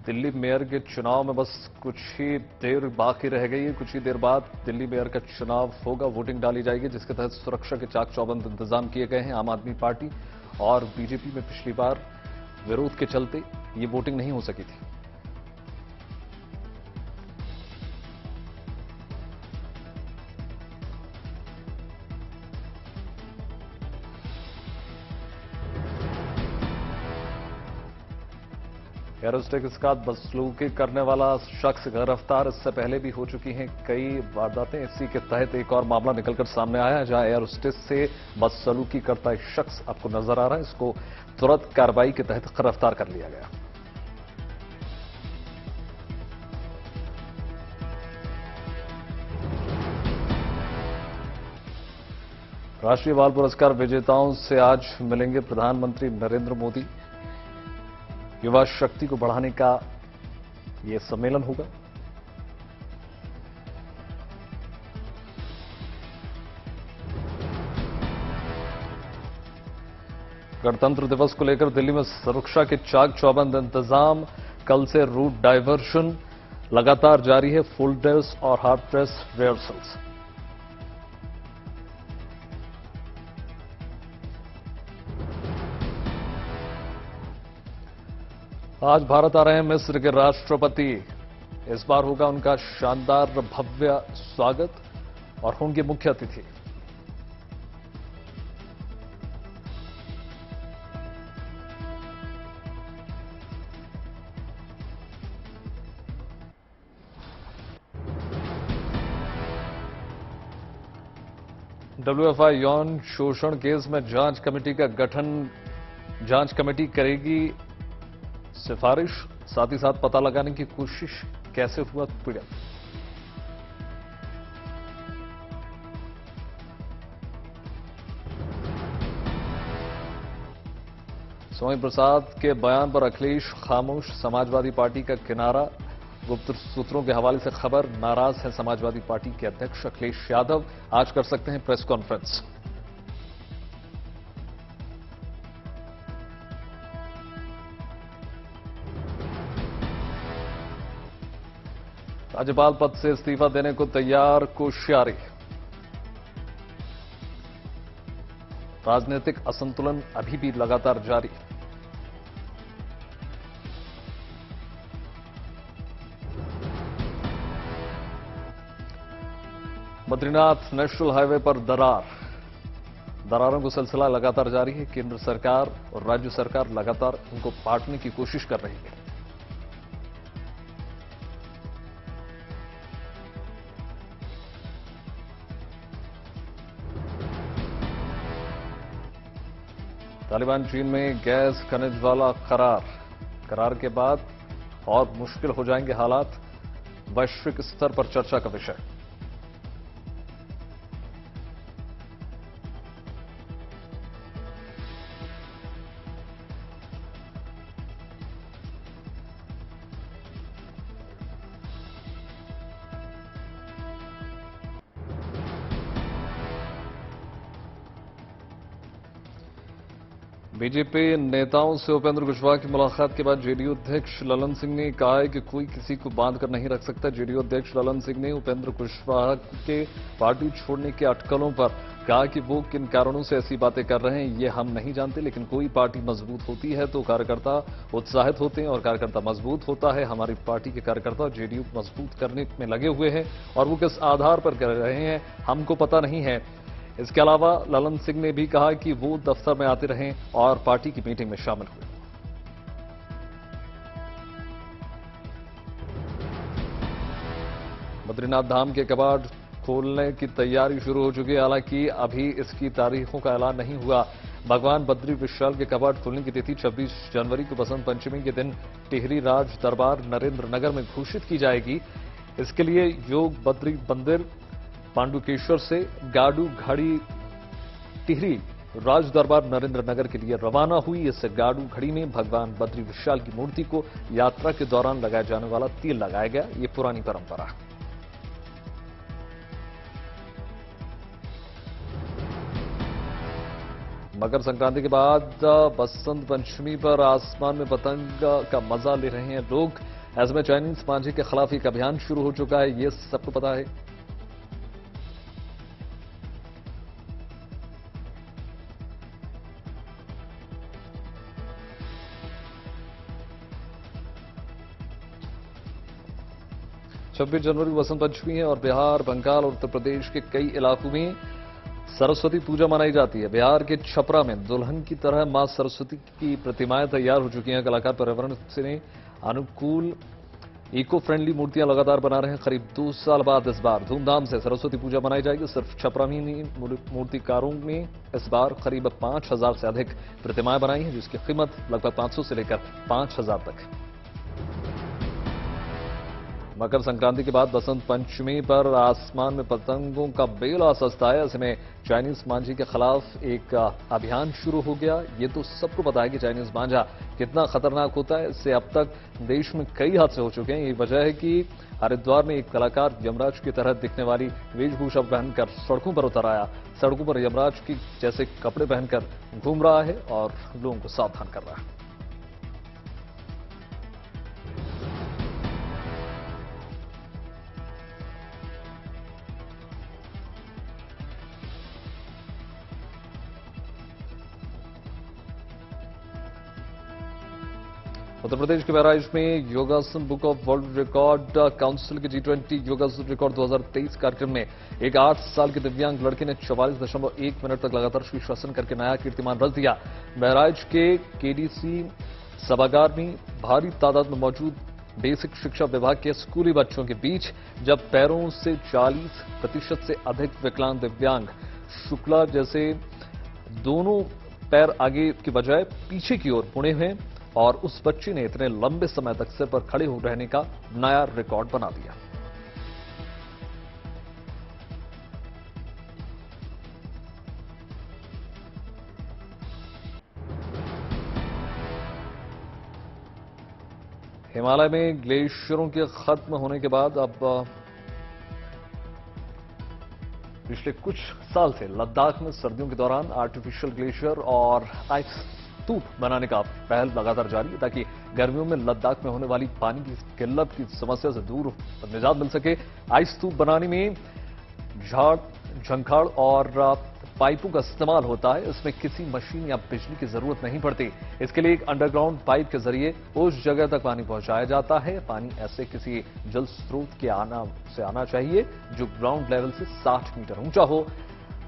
Delhi mayor के चुनाव में बस कुछ ही देर बाकी रह गई है। कुछ ही देर बाद दिल्ली मेयर का चुनाव होगा, वोटिंग डाली जाएगी, जिसके तहत सुरक्षा के चाक चौबंद इंतजाम किए गए हैं। आम आदमी पार्टी और बीजेपी में पिछली बार विरोध के चलते ये वोटिंग नहीं हो सकी थी। एयरहोस्टेस के साथ बदसलूकी करने वाला शख्स गिरफ्तार। इससे पहले भी हो चुकी हैं कई वारदातें। इसी के तहत एक और मामला निकलकर सामने आया है, जहां एयरहोस्टेस से बदसलूकी करता एक शख्स आपको नजर आ रहा है। इसको तुरंत कार्रवाई के तहत गिरफ्तार कर लिया गया। राष्ट्रीय बाल पुरस्कार विजेताओं से आज मिलेंगे प्रधानमंत्री नरेंद्र मोदी। युवा शक्ति को बढ़ाने का यह सम्मेलन होगा। गणतंत्र दिवस को लेकर दिल्ली में सुरक्षा के चाक चौबंद इंतजाम। कल से रूट डायवर्शन लगातार जारी है। फुल ड्रेस और हाफ ड्रेस रिहर्सल्स। आज भारत आ रहे हैं मिस्र के राष्ट्रपति। इस बार होगा उनका शानदार भव्य स्वागत और होंगे मुख्य अतिथि। WFI यौन शोषण केस में जांच कमेटी का गठन। जांच कमेटी करेगी सिफारिश, साथ ही साथ पता लगाने की कोशिश कैसे हुआ पीड़ित। स्वामी प्रसाद के बयान पर अखिलेश खामोश। समाजवादी पार्टी का किनारा। गुप्त सूत्रों के हवाले से खबर, नाराज है समाजवादी पार्टी के अध्यक्ष अखिलेश यादव। आज कर सकते हैं प्रेस कॉन्फ्रेंस। राज्यपाल पद से इस्तीफा देने को तैयार कोश्यारी। राजनीतिक असंतुलन अभी भी लगातार जारी। बद्रीनाथ नेशनल हाईवे पर दरारों का सिलसिला लगातार जारी है। केंद्र सरकार और राज्य सरकार लगातार उनको पाटने की कोशिश कर रही है। तालिबान चीन में गैस खनिज वाला करार के बाद और मुश्किल हो जाएंगे हालात। वैश्विक स्तर पर चर्चा का विषय। बीजेपी नेताओं से उपेंद्र कुशवाहा की मुलाकात के बाद जेडीयू अध्यक्ष ललन सिंह ने कहा है कि कोई किसी को बांध कर नहीं रख सकता। जेडीयू अध्यक्ष ललन सिंह ने उपेंद्र कुशवाहा के पार्टी छोड़ने के अटकलों पर कहा कि वो किन कारणों से ऐसी बातें कर रहे हैं ये हम नहीं जानते, लेकिन कोई पार्टी मजबूत होती है तो कार्यकर्ता उत्साहित होते हैं और कार्यकर्ता मजबूत होता है। हमारी पार्टी के कार्यकर्ता जेडीयू मजबूत करने में लगे हुए हैं और वो किस आधार पर कर रहे हैं हमको पता नहीं है। इसके अलावा ललन सिंह ने भी कहा कि वो दफ्तर में आते रहें और पार्टी की मीटिंग में शामिल हुए। बद्रीनाथ धाम के कपाट खोलने की तैयारी शुरू हो चुकी है। हालांकि अभी इसकी तारीखों का ऐलान नहीं हुआ। भगवान बद्री विशाल के कपाट खोलने की तिथि 26 जनवरी को बसंत पंचमी के दिन टिहरी राज दरबार नरेंद्र नगर में घोषित की जाएगी। इसके लिए योग बद्री मंदिर पांडुकेश्वर से गाडू घड़ी टिहरी राज दरबार नरेंद्र नगर के लिए रवाना हुई। इस गाडू घड़ी में भगवान बद्री विशाल की मूर्ति को यात्रा के दौरान लगाए जाने वाला तेल लगाया गया। ये पुरानी परंपरा है। मकर संक्रांति के बाद बसंत पंचमी पर आसमान में पतंग का मजा ले रहे हैं लोग। ऐसे में चाइनीज मांझे के खिलाफ एक अभियान शुरू हो चुका है, ये सबको पता है। छब्बीस जनवरी बसंत पंचमी है और बिहार, बंगाल और उत्तर प्रदेश के कई इलाकों में सरस्वती पूजा मनाई जाती है। बिहार के छपरा में दुल्हन की तरह मां सरस्वती की प्रतिमाएं तैयार हो चुकी हैं। कलाकार पर्यावरण से अनुकूल इको फ्रेंडली मूर्तियां लगातार बना रहे हैं। करीब 2 साल बाद इस बार धूमधाम से सरस्वती पूजा मनाई जाएगी। सिर्फ छपरा में ही मूर्तिकारों ने इस बार करीब 5,000 से अधिक प्रतिमाएं बनाई हैं, जिसकी कीमत लगभग 500 से लेकर 5,000 तक है। मकर संक्रांति के बाद बसंत पंचमी पर आसमान में पतंगों का बेला सजता है। ऐसे में चाइनीज मांझे के खिलाफ एक अभियान शुरू हो गया। ये तो सबको पता है कि चाइनीज मांझा कितना खतरनाक होता है। इससे अब तक देश में कई हादसे हो चुके हैं। यही वजह है कि हरिद्वार में एक कलाकार यमराज की तरह दिखने वाली वेशभूषा पहनकर सड़कों पर उतर आया। सड़कों पर यमराज की जैसे कपड़े पहनकर घूम रहा है और लोगों को सावधान कर रहा है। उत्तर प्रदेश के बहराइच में योगासन book of world record council के G20 योगासन रिकॉर्ड 2023 कार्यक्रम में एक 8 साल के दिव्यांग लड़के ने 44.1 मिनट तक लगातार शीर्षासन करके नया कीर्तिमान रच दिया। बहराइच के KDC सभागार में भारी तादाद में मौजूद बेसिक शिक्षा विभाग के स्कूली बच्चों के बीच जब पैरों से 40% से अधिक विकलांग दिव्यांग शुक्ला जैसे दोनों पैर आगे की बजाय पीछे की ओर मुड़े हुए और उस बच्ची ने इतने लंबे समय तक सिर पर खड़े हो रहने का नया रिकॉर्ड बना दिया। हिमालय में ग्लेशियरों के खत्म होने के बाद अब पिछले कुछ साल से लद्दाख में सर्दियों के दौरान आर्टिफिशियल ग्लेशियर और आइस स्तूप बनाने का पहल लगातार जारी है, ताकि गर्मियों में लद्दाख में होने वाली पानी की किल्लत की समस्या से दूर निजात मिल सके। आइस स्तूप बनाने में झाड़, झंखाड़ और पाइपों का इस्तेमाल होता है। इसमें किसी मशीन या बिजली की जरूरत नहीं पड़ती। इसके लिए एक अंडरग्राउंड पाइप के जरिए उस जगह तक पानी पहुंचाया जाता है। पानी ऐसे किसी जल स्रोत के आना चाहिए जो ग्राउंड लेवल से 60 मीटर ऊंचा हो।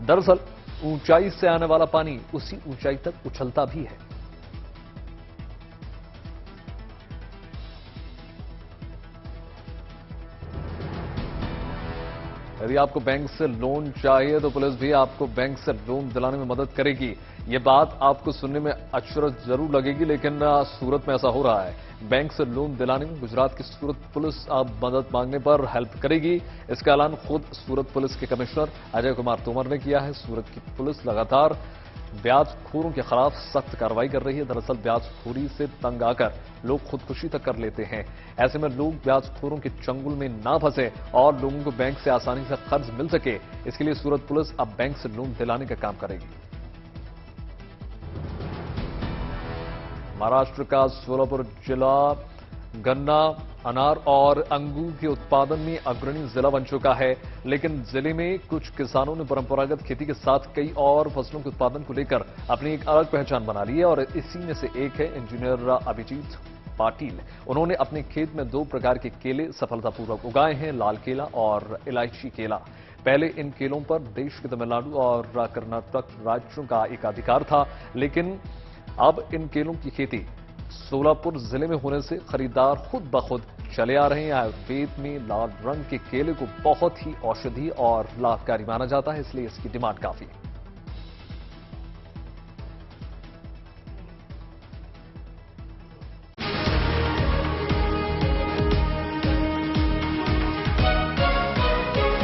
दरअसल ऊंचाई से आने वाला पानी उसी ऊंचाई तक उछलता भी है। यदि आपको बैंक से लोन चाहिए तो पुलिस भी आपको बैंक से लोन दिलाने में मदद करेगी। ये बात आपको सुनने में अचरज जरूर लगेगी, लेकिन सूरत में ऐसा हो रहा है। बैंक से लोन दिलाने में गुजरात की सूरत पुलिस अब मदद मांगने पर हेल्प करेगी। इसका ऐलान खुद सूरत पुलिस के कमिश्नर अजय कुमार तोमर ने किया है। सूरत की पुलिस लगातार ब्याजखोरों के खिलाफ सख्त कार्रवाई कर रही है। दरअसल ब्याजखोरी से तंग आकर लोग खुदकुशी तक कर लेते हैं। ऐसे में लोग ब्याजखोरों के चंगुल में ना फंसे और लोगों को बैंक से आसानी से कर्ज मिल सके, इसके लिए सूरत पुलिस अब बैंक से लोन दिलाने का काम करेगी। महाराष्ट्र का सोलापुर जिला गन्ना, अनार और अंगूर के उत्पादन में अग्रणी जिला बन चुका है, लेकिन जिले में कुछ किसानों ने परंपरागत खेती के साथ कई और फसलों के उत्पादन को लेकर अपनी एक अलग पहचान बना ली है और इसी में से एक है इंजीनियर अभिजीत पाटिल। उन्होंने अपने खेत में 2 प्रकार के केले सफलतापूर्वक उगाए हैं, लाल केला और इलायची केला। पहले इन केलों पर देश के तमिलनाडु और कर्नाटक राज्यों का एकाधिकार था, लेकिन अब इन केलों की खेती सोलापुर जिले में होने से खरीदार खुद ब खुद चले आ रहे हैं। आयुर्वेद में लाल रंग के केले को बहुत ही औषधीय और लाभकारी माना जाता है, इसलिए इसकी डिमांड काफी है।